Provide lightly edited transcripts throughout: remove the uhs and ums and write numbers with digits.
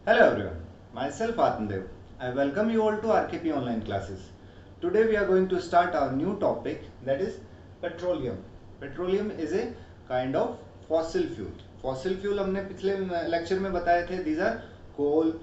Hello everyone, myself Atmandev. I welcome you all to RKP online classes. Today we are going to start our new topic, that is petroleum. Petroleum is a kind of fossil fuel. Fossil fuel हमने पिछले lecture में बताए थे. These are coal,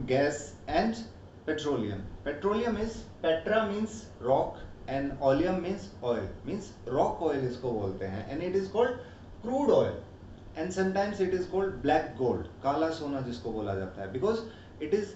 gas and petroleum. Petroleum is petra means rock and oleum means oil. Means rock oil इसको बोलते हैं and it is called crude oil. And sometimes it is called black gold, काला सोना जिसको बोला जाता है, because it is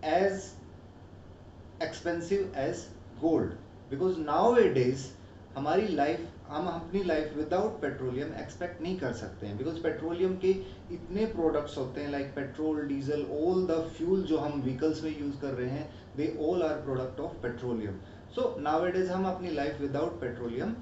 as expensive as gold. Because nowadays हमारी लाइफ, हम अपनी लाइफ विदाउट पेट्रोलियम एक्सपेक्ट नहीं कर सकते हैं, बिकॉज पेट्रोलियम के इतने प्रोडक्ट्स होते हैं like petrol, diesel, all the fuel जो हम व्हीकल्स में यूज कर रहे हैं, they all are product of petroleum. So nowadays हम अपनी लाइफ विदाउट पेट्रोलियम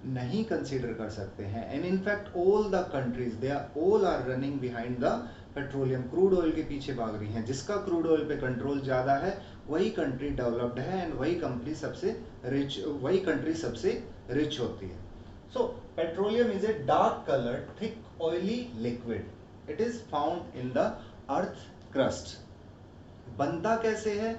नहीं कंसीडर कर सकते हैं. And in fact all the countries they are all are running behind the petroleum. Crude oil के पीछे भाग रही हैं. जिसका क्रूड ऑयल पे कंट्रोल ज्यादा है वही कंट्री डेवलप्ड है एंड वही कंपनी सबसे रिच, वही कंट्री सबसे रिच होती है. So petroleum is a dark coloured thick oily liquid. It is found in the earth crust. बनता कैसे है?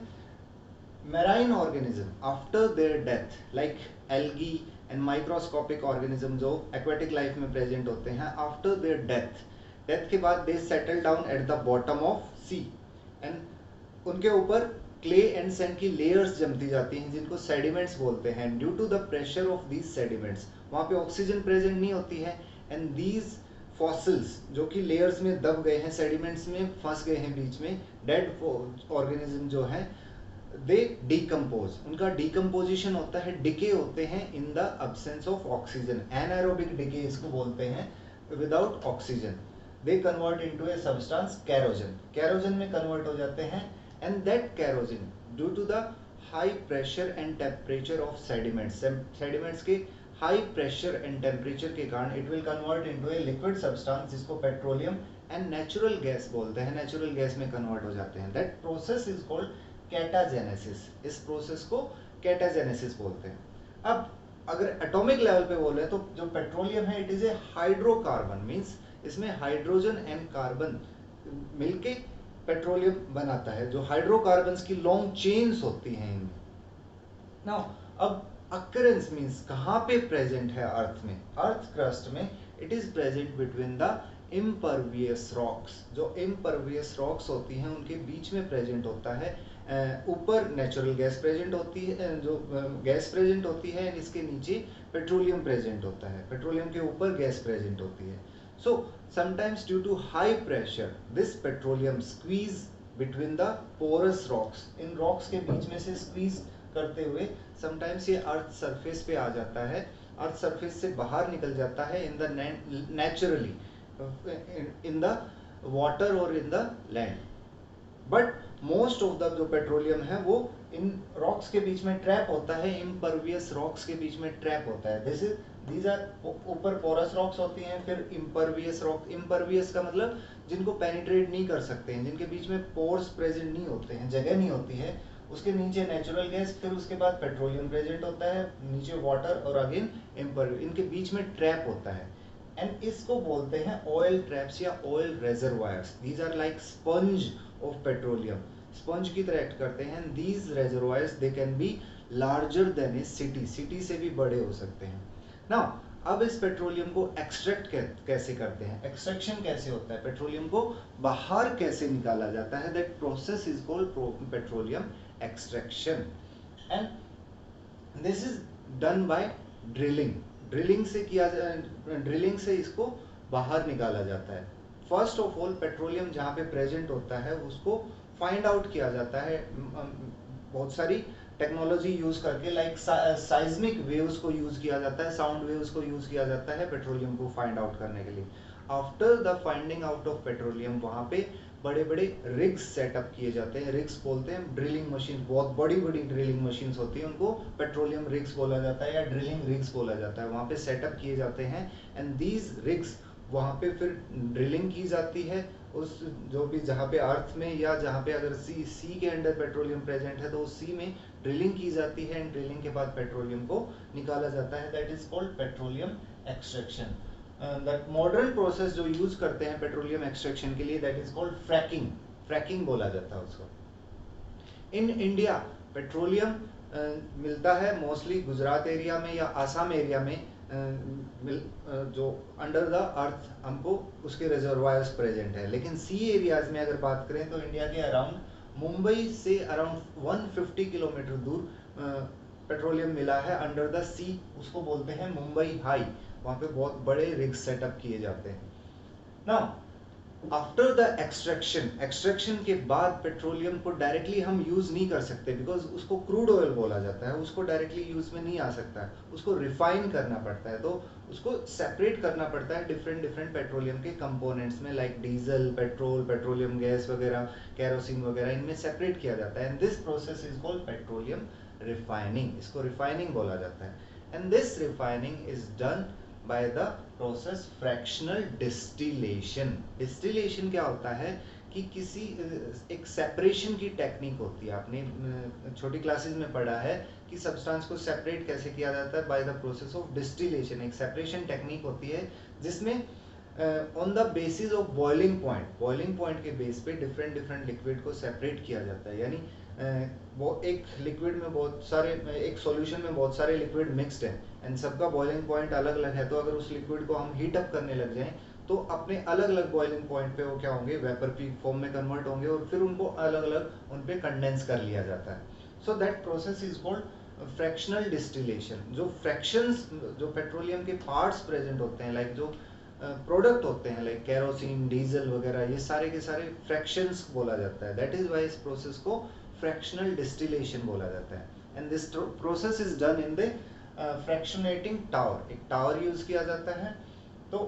Marine organism after their death like algae and microscopic organism जो एक्वेटिक लाइफ में present होते हैं, आफ्टर देयर डेथ के बाद they settle down at the bottom of sea and उनके ऊपर क्ले एंड सैंड की लेयर्स जमती जाती हैं जिनको सेडिमेंट्स बोलते हैं. Due to the pressure of these sediments वहाँ पे ऑक्सीजन प्रेजेंट नहीं होती है एंड दीज फॉसिल्स जो कि लेयर्स में दब गए हैं, सेडिमेंट्स में फंस गए हैं बीच में, डेड ऑर्गेनिज्म जो है, दे डिकम्पोज. उनका डिकम्पोजिशन होता है, डिके होते हैं in the absence of oxygen. Anaerobic decay इसको बोलते हैं, without oxygen. They convert into a substance kerogen. Kerogen में कन्वर्ट हो जाते हैं and that kerogen due to the high pressure and temperature of sediments, sediments के हाई प्रेशर एंड टेम्परेचर के कारण it will convert into a liquid substance जिसको petroleum and natural gas बोलते हैं. नेचुरल गैस में कन्वर्ट हो जाते हैं. That process is called catagenesis. इस प्रोसेस को कैटाजेनेसिस बोलते हैं. अब अगर एटॉमिक लेवल पे बोले तो जो पेट्रोलियम है it is a hydrocarbon. Means इसमें हाइड्रोजन एंड कार्बन मिलके पेट्रोलियम बनाता है, जो हाइड्रोकार्बन्स की लॉन्ग चेन्स होती हैं इनमें. नाउ अब अकरेंस मींस कहाँ पे प्रेजेंट है अर्थ में, अर्थ क्रस्ट में. It is present between the impervious rocks. जो इम्परवियस रॉक्स होती हैं उनके बीच में प्रेजेंट होता है. ऊपर नेचुरल गैस प्रेजेंट होती है, जो गैस प्रेजेंट होती है, इसके नीचे पेट्रोलियम प्रेजेंट होता है. पेट्रोलियम के ऊपर गैस प्रेजेंट होती है. So sometimes due to high pressure this petroleum squeeze between the porous rocks. इन रॉक्स के बीच में से स्क्वीज करते हुए समटाइम्स ये अर्थ सरफेस पे आ जाता है, अर्थ सरफेस से बाहर निकल जाता है in the naturally in the water और in the land. But most of the जो पेट्रोलियम है वो इन रॉक्स के बीच में ट्रैप होता है, इम्परवियस रॉक्स के बीच में ट्रैप होता है. दिस इज दीज आर ऊपर पोरस रॉक्स होती हैं, फिर इम्परवियस रॉक. इम्परवियस का मतलब जिनको पेनिट्रेट नहीं कर सकते हैं, जिनके बीच में पोर्स प्रेजेंट नहीं होते हैं, जगह नहीं होती है. उसके नीचे नेचुरल गैस, फिर उसके बाद पेट्रोलियम प्रेजेंट होता है, नीचे वाटर और अगेन इम्परवियस. इनके बीच में ट्रैप होता है एंड इसको बोलते हैं ऑयल ट्रैप्स या oil reservoirs. These are like sponge of petroleum. Sponge की तरह एक्ट करते हैं. These reservoirs they can be larger than a city. City से भी बड़े हो सकते हैं. नाउ अब इस पेट्रोलियम को एक्सट्रैक्ट कैसे करते हैं, एक्सट्रैक्शन कैसे होता है, पेट्रोलियम को बाहर कैसे निकाला जाता है, that process is called petroleum extraction. And this is done by drilling. Drilling से किया, ड्रिलिंग से इसको बाहर निकाला जाता है. फर्स्ट ऑफ ऑल पेट्रोलियम जहाँ पे प्रेजेंट होता है उसको फाइंड आउट किया जाता है बहुत सारी टेक्नोलॉजी यूज करके, लाइक साइज्मिक वेव्स को यूज किया जाता है, साउंड वेव्स को यूज किया जाता है पेट्रोलियम को फाइंड आउट करने के लिए. After the finding out of petroleum वहाँ पे बड़े बड़े रिग्स सेटअप किए जाते हैं. रिग्स बोलते हैं ड्रिलिंग मशीन. बहुत बड़ी बड़ी ड्रिलिंग मशीन होती है, उनको पेट्रोलियम रिग्स बोला जाता है या ड्रिलिंग रिग्स बोला जाता है. वहाँ पे सेटअप किए जाते हैं एंड दीज रिग्स वहाँ पे फिर ड्रिलिंग की जाती है. उस जो भी जहाँ पे अर्थ में या जहाँ पे अगर सी के अंडर पेट्रोलियम प्रेजेंट है तो उस सी में ड्रिलिंग की जाती है एंड ड्रिलिंग के बाद पेट्रोलियम को निकाला जाता है. That is called petroleum extraction. That modern process जो यूज करते हैं पेट्रोलियम एक्सट्रैक्शन के लिए, that is called fracking. Fracking बोला जाता है उसको। इन इंडिया पेट्रोलियम मिलता है मोस्टली गुजरात एरिया में या आसाम एरिया में, जो अंडर द अर्थ हमको उसके रिजर्वायर्स प्रेजेंट है। लेकिन सी एरियाज में अगर बात करें तो इंडिया के अराउंड मुंबई से अराउंड 150 किलोमीटर दूर पेट्रोलियम मिला है अंडर द सी, उसको बोलते हैं मुंबई हाई। वहाँ पे बहुत बड़े रिग्स सेटअप किए जाते हैं। नाउ आफ्टर द एक्सट्रैक्शन के बाद पेट्रोलियम को डायरेक्टली हम यूज नहीं कर सकते, बिकॉज उसको क्रूड ऑयल बोला जाता है, उसको डायरेक्टली यूज में नहीं आ सकता है, उसको रिफाइन करना पड़ता है। तो उसको सेपरेट करना पड़ता है डिफरेंट डिफरेंट पेट्रोलियम के कंपोनेंट्स में, like diesel, petrol, petroleum gas वगैरह, कैरोसिन वगैरह, इनमें सेपरेट किया जाता है। And this process is called petroleum refining, इसको रिफाइनिंग बोला जाता है। And this refining is done by the process fractional distillation. Distillation क्या होता है कि किसी एक सेपरेशन की टेक्निक होती है, आपने छोटी क्लासेस में पढ़ा है कि सब्सटेंस को सेपरेट कैसे किया जाता है, by the process of distillation. एक सेपरेशन टेक्निक होती है जिसमें on the basis of boiling point के बेस पे डिफरेंट डिफरेंट लिक्विड को सेपरेट किया जाता है। यानी वो एक लिक्विड में बहुत सारे, एक सॉल्यूशन में बहुत सारे लिक्विड मिक्स्ड हैं एंड सबका बॉइलिंग पॉइंट अलग अलग है। तो अगर उस लिक्विड को हम हीट अप करने लग जाएं तो अपने अलग अलग बॉइलिंग पॉइंट पे वो क्या होंगे, वेपर की फॉर्म में कन्वर्ट होंगे और फिर उनको अलग अलग उन पे कंडेंस कर लिया जाता है। So that process is called fractional distillation. जो फ्रैक्शंस, जो पेट्रोलियम के पार्ट्स प्रेजेंट होते हैं, लाइक जो प्रोडक्ट होते हैं लाइक कैरोसिन, डीजल वगैरह, ये सारे के सारे फ्रैक्शंस बोला जाता है। दैट इज वाई इस प्रोसेस को फ्रैक्शनल डिस्टिलेशन बोला जाता है। And this process is done in the fractionating tower. एक टावर यूज किया जाता है। तो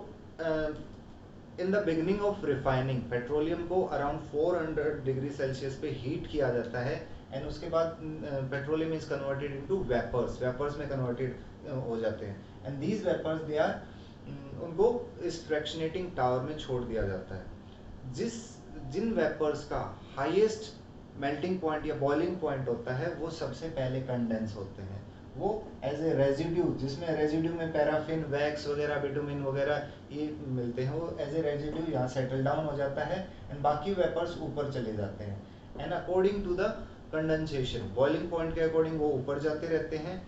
in the beginning of refining petroleum को अराउंड 400 डिग्री सेल्सियस पे हीट किया जाता है एंड उसके बाद petroleum is converted into vapours में कन्वर्टेड हो जाते हैं। And these vapours they are, उनको इस फ्रैक्शनेटिंग टावर में छोड़ दिया जाता है। जिन वेपर्स का हाईएस्ट मेल्टिंग पॉइंट या बॉइलिंग पॉइंट होता है वो सबसे पहले कंडेंस होते हैं। वो एज ए रेजिड्यू, जिसमें रेजिड्यू में पैराफिन, वैक्स वगैरह, बिटुमिन वगैरह ये मिलते हैं, वो एज ए रेजिड्यू यहाँ सेटल डाउन हो जाता है एंड बाकी वेपर्स ऊपर चले जाते हैं। And according to the condensation, boiling point के अकॉर्डिंग वो ऊपर जाते रहते हैं।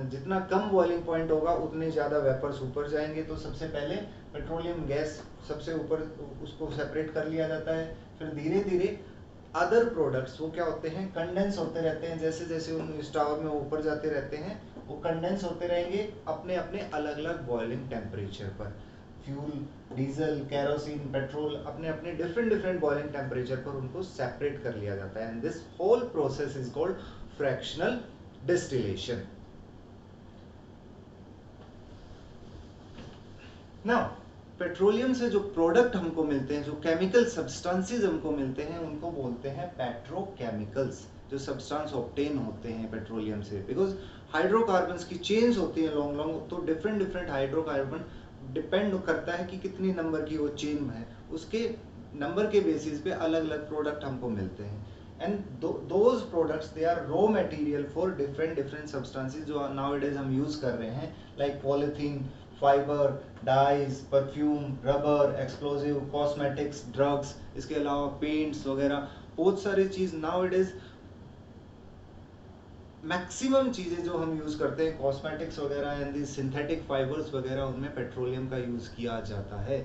जितना कम बॉइलिंग पॉइंट होगा उतने ज़्यादा वेपर्स ऊपर जाएंगे। तो सबसे पहले पेट्रोलियम गैस सबसे ऊपर, उसको सेपरेट कर लिया जाता है। फिर धीरे धीरे अदर प्रोडक्ट्स वो क्या होते हैं, कंडेंस होते रहते हैं। जैसे जैसे उन इस टावर में ऊपर जाते रहते हैं वो कंडेंस होते रहेंगे अपने अपने अलग अलग बॉइलिंग टेम्परेचर पर। फ्यूल, डीजल, कैरोसिन, पेट्रोल अपने अपने डिफरेंट डिफरेंट बॉइलिंग टेम्परेचर पर उनको सेपरेट कर लिया जाता है। And this whole process is called fractional distillation. Now petroleum से जो प्रोडक्ट हमको मिलते हैं, जो केमिकल सब्सटेंसेस हमको मिलते हैं, उनको बोलते हैं पेट्रोकेमिकल्स। जो सब्सटेंस ऑब्टेन होते हैं पेट्रोलियम से, बिकॉज हाइड्रोकार्बन्स की चेन्स होती हैं लॉन्ग लॉन्ग, तो डिफरेंट डिफरेंट हाइड्रोकार्बन डिपेंड करता है कि कितनी नंबर की वो चेन है, उसके नंबर के बेसिस पे अलग अलग प्रोडक्ट हमको मिलते हैं। And those products they are raw material for different different substances जो नाउअडेज हम यूज कर रहे हैं, like polythene, fibre, dyes, perfume, rubber, explosive, cosmetics, drugs, इसके अलावा पेंट्स वगैरह, बहुत सारी चीज नाउअडेज मैक्सिमम चीजें जो हम यूज करते हैं कॉस्मेटिक्स वगैरह एंड दी सिंथेटिक फाइबर्स वगैरह, उनमें पेट्रोलियम का यूज किया जाता है।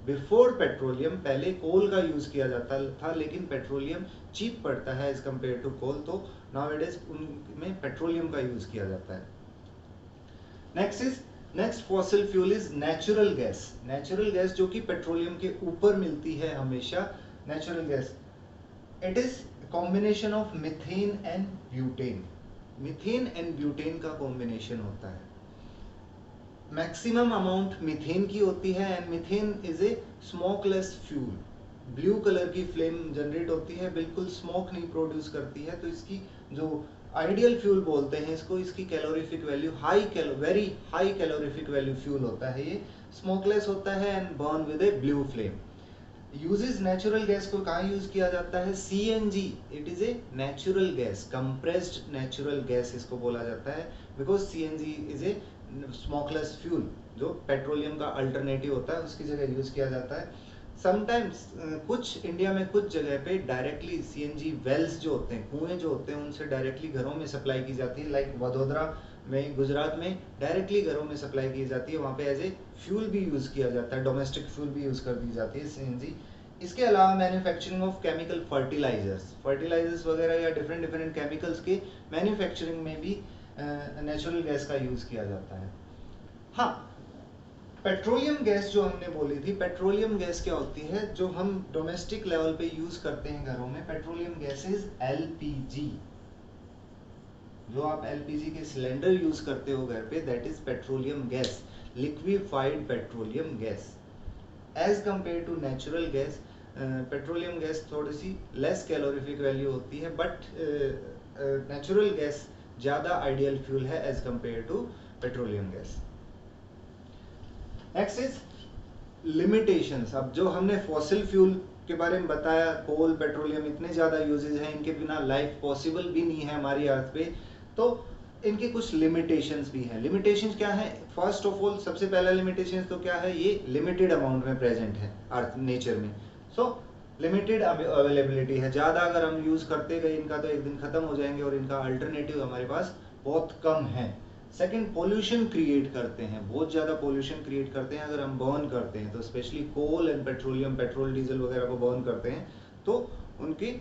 बिफोर पेट्रोलियम पहले कोल का यूज किया जाता था, लेकिन पेट्रोलियम चीप पड़ता है एज कम्पेयर टू कोल, तो नाउअडेज उनमें पेट्रोलियम का यूज किया जाता है। Next fossil fuel is natural gas. Natural gas जो कि पेट्रोलियम के ऊपर मिलती है हमेशा। Natural gas, it is combination of methane and butane. Methane and butane का कॉम्बिनेशन होता है। मैक्सिमम अमाउंट मीथेन की होती है and methane is a smokeless fuel. Blue colour की फ्लेम जनरेट होती है, बिल्कुल स्मोक नहीं प्रोड्यूस करती है। तो इसकी जो आइडियल फ्यूल बोलते हैं इसको, इसकी calorific value very high calorific value fuel होता है। ये स्मोकलेस होता है and burn with A blue flame. Uses natural gas को कहाँ यूज किया जाता है? CNG, it is a natural gas, compressed natural gas इसको बोला जाता है, because CNG is a smokeless fuel जो पेट्रोलियम का अल्टरनेटिव होता है, उसकी जगह यूज किया जाता है। समटाइम्स कुछ इंडिया में कुछ जगह पे डायरेक्टली सीएनजी वेल्स जो होते हैं, कुएं जो होते हैं, उनसे डायरेक्टली घरों में सप्लाई की जाती है। लाइक वडोदरा में, गुजरात में डायरेक्टली घरों में सप्लाई की जाती है। वहाँ पे एज ए फ्यूल भी यूज़ किया जाता है, डोमेस्टिक फ्यूल भी यूज़ कर दी जाती है सीएनजी। इसके अलावा मैन्युफैक्चरिंग ऑफ केमिकल फर्टिलाइजर्स वगैरह या डिफरेंट डिफरेंट केमिकल्स के मैन्युफैक्चरिंग में भी नेचुरल गैस का यूज़ किया जाता है। हाँ, पेट्रोलियम गैस जो हमने बोली थी, पेट्रोलियम गैस क्या होती है जो हम डोमेस्टिक लेवल पे यूज करते हैं घरों में? Petroleum gas is LPG. जो आप एलपीजी के सिलेंडर यूज करते हो घर पे, that is petroleum gas, liquefied petroleum gas. As compare to natural gas, petroleum gas थोड़ी सी लेस कैलोरीफिक वैल्यू होती है, बट नेचुरल गैस ज़्यादा आइडियल फ्यूल है as compare to petroleum gas. Next is limitations. अब जो हमने फॉसिल फ्यूल के बारे में बताया, कोल, पेट्रोलियम, इतने ज़्यादा यूजेज हैं, इनके बिना लाइफ पॉसिबल भी नहीं है हमारी अर्थ पे, तो इनके कुछ लिमिटेशंस भी हैं। लिमिटेशंस क्या है? फर्स्ट ऑफ ऑल, सबसे पहला लिमिटेशन तो क्या है? ये लिमिटेड अमाउंट में प्रेजेंट है अर्थ नेचर में। सो लिमिटेड अवेलेबिलिटी है। ज़्यादा अगर हम यूज़ करते गए इनका तो एक दिन ख़त्म हो जाएंगे, और इनका अल्टरनेटिव हमारे पास बहुत कम है। सेकंड, पोल्यूशन क्रिएट करते हैं, बहुत ज़्यादा पोल्यूशन क्रिएट करते हैं अगर हम बर्न करते हैं तो, specially coal and petroleum, petrol diesel वगैरह को बर्न करते हैं तो उनकी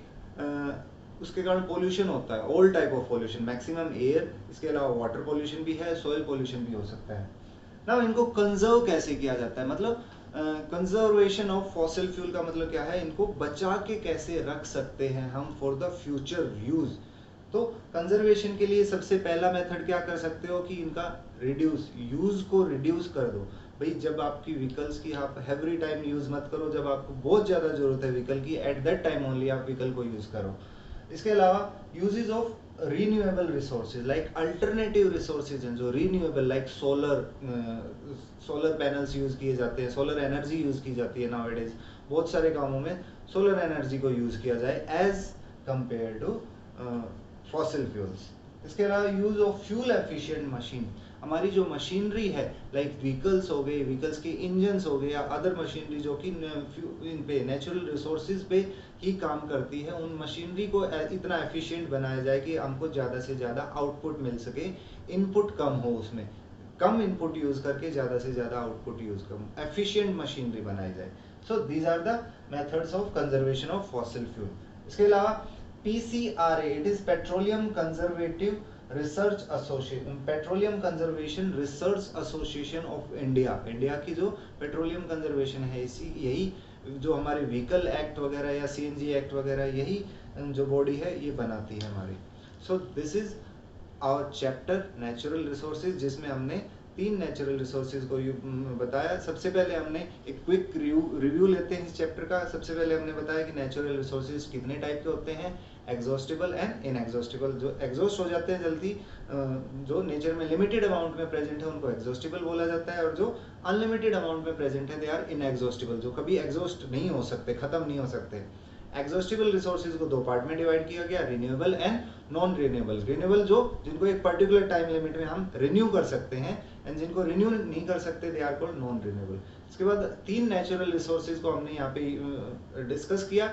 उसके कारण पोल्यूशन होता है, all type of pollution, maximum air, इसके अलावा वाटर पोल्यूशन भी है, सॉइल पोल्यूशन भी हो सकता है ना। इनको कंजर्व कैसे किया जाता है? मतलब कंजर्वेशन ऑफ फॉसिल फ्यूल का मतलब क्या है? इनको बचा के कैसे रख सकते हैं हम फॉर द फ्यूचर यूज। तो कंजर्वेशन के लिए सबसे पहला मेथड क्या कर सकते हो कि इनका रिड्यूस, यूज को रिड्यूस कर दो। भाई जब आपकी व्हीकल्स की, आप एवरी टाइम यूज मत करो, जब आपको बहुत ज्यादा जरूरत है व्हीकल की, एट दैट टाइम ओनली आप व्हीकल को यूज करो। इसके अलावा uses of renewable resources, like alternative resources हैं जो renewable, like solar panels use किए जाते हैं, सोलर एनर्जी यूज की जाती है नाउअडेज। बहुत सारे कामों में सोलर एनर्जी को यूज किया जाए as compare to fossil fuels. इसके अलावा use of fuel efficient machine, हमारी जो मशीनरी है, लाइक व्हीकल्स हो गए, व्हीकल्स के इंजन्स हो गए, या अदर मशीनरी जो कि इन पे नेचुरल रिसोर्सेज पे ही काम करती है, उन मशीनरी को इतना एफिशिएंट बनाया जाए कि हमको ज़्यादा से ज़्यादा आउटपुट मिल सके, इनपुट कम हो, उसमें कम इनपुट यूज करके ज़्यादा से ज़्यादा आउटपुट यूज कम, एफिशिएंट मशीनरी बनाई जाए। So these are the methods of conservation of fossil fuel. इसके अलावा PCRA, it is Petroleum Conservative Research Association, petroleum conservation research association of India. India की जो पेट्रोलियम कंजर्वेशन है, इसी यही जो हमारे व्हीकल एक्ट वगैरह या CNG एक्ट वगैरह, यही जो बॉडी है ये बनाती है हमारी। So this is our chapter natural resources, जिसमें हमने 3 नेचुरल रिसोर्सेज को बताया। सबसे पहले हमने एक क्विक रिव्यू लेते हैं इस चैप्टर का। सबसे पहले हमने बताया कि नेचुरल रिसोर्सेज कितने टाइप के होते हैं, एग्जॉस्टिबल एंड इनएग्जॉस्टिबल। जो एग्जॉस्ट हो जाते हैं जल्दी, जो नेचर में लिमिटेड अमाउंट में प्रेजेंट है, उनको एग्जॉस्टिबल बोला जाता है, और जो अनलिमिटेड अमाउंट में प्रेजेंट है, दे आर इनएग्जॉस्टिबल, जो कभी एग्जॉस्ट नहीं हो सकते, खत्म नहीं हो सकते। एग्जॉस्टिबल रिसोर्सेज को 2 पार्ट में डिवाइड किया गया, renewable and non renewable. Renewable जो जिनको एक पर्टिकुलर टाइम लिमिट में हम रिन्यू कर सकते हैं, एंड जिनको रिन्यू नहीं कर सकते, they are called non renewable. इसके बाद 3 नेचुरल रिसोर्सेज को हमने यहाँ पे डिस्कस किया,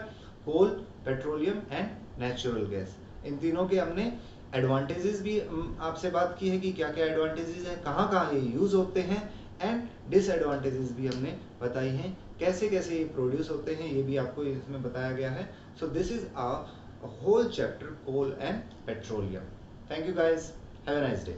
कोल, पेट्रोलियम एंड नेचुरल गैस। इन तीनों के हमने एडवांटेजेस भी आपसे बात की है कि क्या क्या एडवांटेजेस हैं, कहाँ कहाँ ये यूज होते हैं, एंड डिसएडवांटेजेस भी हमने बताई हैं, कैसे कैसे ये प्रोड्यूस होते हैं, ये भी आपको इसमें बताया गया है। So this is a whole chapter, coal and petroleum. Thank you guys, have a nice day.